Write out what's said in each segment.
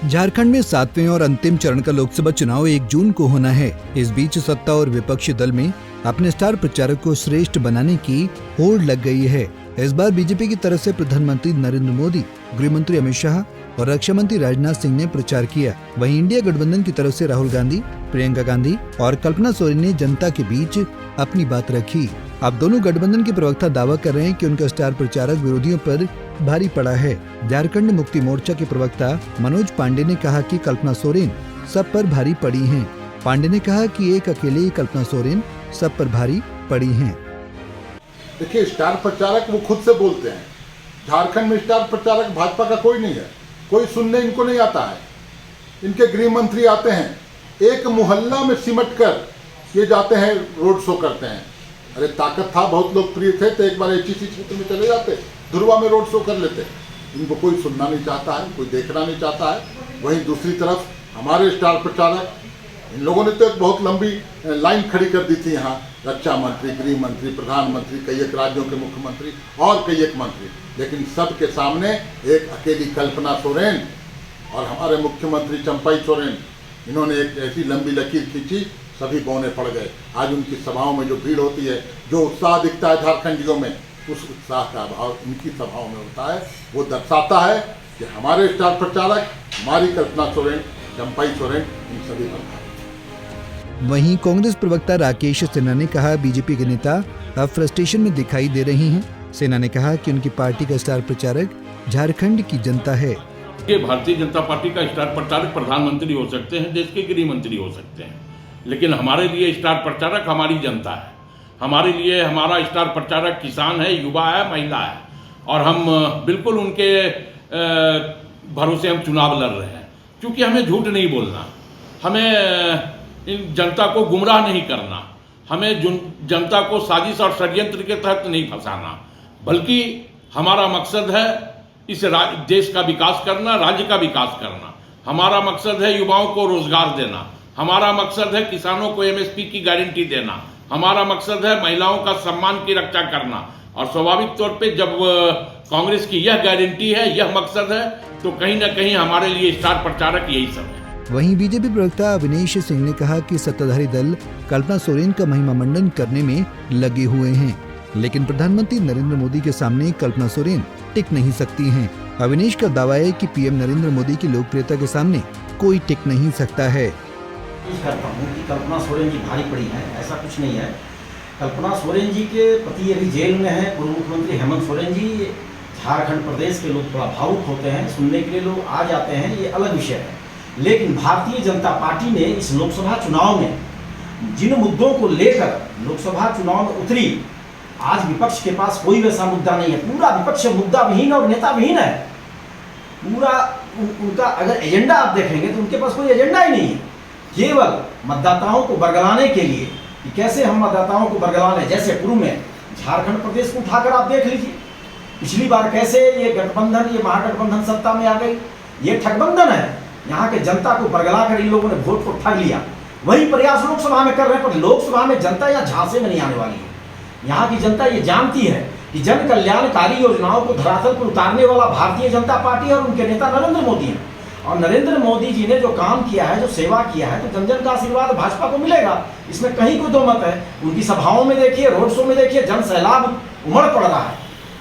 झारखंड में 7वें और अंतिम चरण का लोकसभा चुनाव 1 जून को होना है। इस बीच सत्ता और विपक्षी दल में अपने स्टार प्रचारक को श्रेष्ठ बनाने की होड़ लग गई है। इस बार बीजेपी की तरफ से प्रधानमंत्री नरेंद्र मोदी, गृह मंत्री अमित शाह और रक्षा मंत्री राजनाथ सिंह ने प्रचार किया। वहीं इंडिया गठबंधन की तरफ से राहुल गांधी, प्रियंका गांधी और कल्पना सोरेन ने जनता के बीच अपनी बात रखी। अब दोनों गठबंधन के प्रवक्ता दावा कर रहे हैं कि उनका स्टार प्रचारक विरोधियों पर भारी पड़ा है। झारखंड मुक्ति मोर्चा के प्रवक्ता मनोज पांडे ने कहा कि कल्पना सोरेन सब पर भारी पड़ी हैं। पांडे ने कहा कि एक अकेले ही कल्पना सोरेन सब पर भारी पड़ी हैं। देखिए, स्टार प्रचारक वो खुद से बोलते हैं। झारखंड में स्टार प्रचारक भाजपा का कोई नहीं है, कोई सुनने इनको नहीं आता है। इनके गृह मंत्री आते हैं, एक मोहल्ला में सिमट कर ये जाते हैं, रोड शो करते हैं। अरे ताकत था, बहुत लोकप्रिय थे, तो एक बार एचईसी क्षेत्र में चले जाते, धुरवा में रोड शो कर लेते। इनको कोई सुनना नहीं चाहता है, कोई देखना नहीं चाहता है। वहीं दूसरी तरफ हमारे स्टार प्रचारक, इन लोगों ने तो एक बहुत लंबी लाइन खड़ी कर दी थी यहाँ, रक्षा मंत्री, गृह मंत्री, प्रधानमंत्री, कई एक राज्यों के मुख्यमंत्री और कई एक मंत्री, लेकिन सबके सामने एक अकेली कल्पना सोरेन और हमारे मुख्यमंत्री चंपाई सोरेन, इन्होंने एक ऐसी लंबी लकीर खींची, सभी बौने पड़ गए। आज उनकी सभाओं में जो भीड़ होती है, जो उत्साह दिखता है झारखंडियों में, उस उत्साह का अभाव इनकी सभाओं में होता है। वो दर्शाता है कि हमारे स्टार प्रचारक, हमारी कल्पना सोरेन, चंपाई सोरेन, इन सभी पर। वहीं कांग्रेस प्रवक्ता राकेश सिन्हा ने कहा, बीजेपी के नेता अब फ्रस्ट्रेशन में दिखाई दे रहे हैं। सिन्हा ने कहा कि उनकी पार्टी का स्टार प्रचारक झारखंड की जनता है। भारतीय जनता पार्टी का स्टार प्रचारक प्रधानमंत्री हो सकते हैं, देश के गृह मंत्री हो सकते हैं, लेकिन हमारे लिए स्टार प्रचारक हमारी जनता है। हमारे लिए हमारा स्टार प्रचारक किसान है, युवा है, महिला है, और हम बिल्कुल उनके भरोसे हम चुनाव लड़ रहे हैं। क्योंकि हमें झूठ नहीं बोलना, हमें इन जनता को गुमराह नहीं करना, हमें जनता को साजिश और षड्यंत्र के तहत नहीं फंसाना, बल्कि हमारा मकसद है इस देश का विकास करना, राज्य का विकास करना। हमारा मकसद है युवाओं को रोजगार देना, हमारा मकसद है किसानों को एमएसपी की गारंटी देना, हमारा मकसद है महिलाओं का सम्मान की रक्षा करना। और स्वाभाविक तौर पे जब कांग्रेस की यह गारंटी है, यह मकसद है, तो कहीं ना कहीं हमारे लिए स्टार प्रचारक यही सब है। वहीं बीजेपी प्रवक्ता अविनेश सिंह ने कहा कि सत्ताधारी दल कल्पना सोरेन का महिमा मंडन करने में लगे हुए हैं, लेकिन प्रधानमंत्री नरेंद्र मोदी के सामने कल्पना सोरेन टिक नहीं सकती हैं। अविनेश का दावा है कि पीएम नरेंद्र मोदी की लोकप्रियता के सामने कोई टिक नहीं सकता है। करता हूँ कि कल्पना सोरेन जी भारी पड़ी है, ऐसा कुछ नहीं है। कल्पना सोरेन जी के पति अभी जेल में है, पूर्व मुख्यमंत्री हेमंत सोरेन जी। झारखंड प्रदेश के लोग थोड़ा भावुक होते हैं, सुनने के लिए लोग आ जाते हैं, ये अलग विषय है। लेकिन भारतीय जनता पार्टी ने इस लोकसभा चुनाव में जिन मुद्दों को लेकर लोकसभा चुनाव में उतरी, आज विपक्ष के पास कोई वैसा मुद्दा नहीं है। पूरा विपक्ष मुद्दा विहीन और नेता विहीन है। पूरा उनका अगर एजेंडा आप देखेंगे तो उनके पास कोई एजेंडा ही नहीं है। केवल मतदाताओं को बरगलाने के लिए कि कैसे हम मतदाताओं को बरगला लें। जैसे पूर्व में झारखंड प्रदेश को उठाकर आप देख लीजिए, पिछली बार कैसे ये गठबंधन, ये महागठबंधन सत्ता में आ गई। ये ठगबंधन है, यहाँ के जनता को बरगला कर इन लोगों ने वोट को ठग लिया। वही प्रयास लोकसभा में कर रहे हैं, पर लोकसभा में जनता यहाँ झांसे में नहीं आने वाली है। यहाँ की जनता ये जानती है कि जन कल्याणकारी योजनाओं को धरातल पर उतारने वाला भारतीय जनता पार्टी और उनके नेता नरेंद्र मोदी हैं। और नरेंद्र मोदी जी ने जो काम किया है, जो सेवा किया है, तो जन जन का आशीर्वाद भाजपा को मिलेगा, इसमें कहीं कोई दो मत है। उनकी सभाओं में देखिए, रोड शो में देखिए, जन सैलाब उमड़ पड़ रहा है।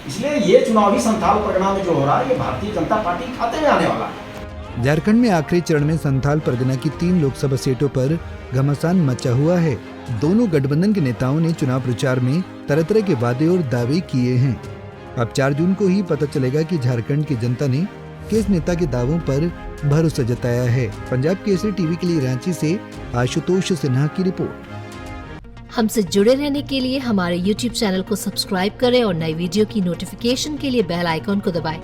इसलिए ये चुनावी संथाल परगना में जो हो रहा है, ये भारतीय जनता पार्टी खाते में आने वाला है। झारखंड में आखिरी चरण में संथाल परगना की 3 लोकसभा सीटों पर घमासान मचा हुआ है। दोनों गठबंधन के नेताओं ने चुनाव प्रचार में तरह तरह के वादे और दावे किए हैं। अब 4 जून को ही पता चलेगा कि झारखंड की जनता ने किस नेता के दावों पर भरोसा जताया है। पंजाब केसरी टीवी के लिए रांची से आशुतोष सिन्हा की रिपोर्ट। हमसे जुड़े रहने के लिए हमारे YouTube चैनल को सब्सक्राइब करें और नई वीडियो की नोटिफिकेशन के लिए बेल आइकॉन को दबाएं।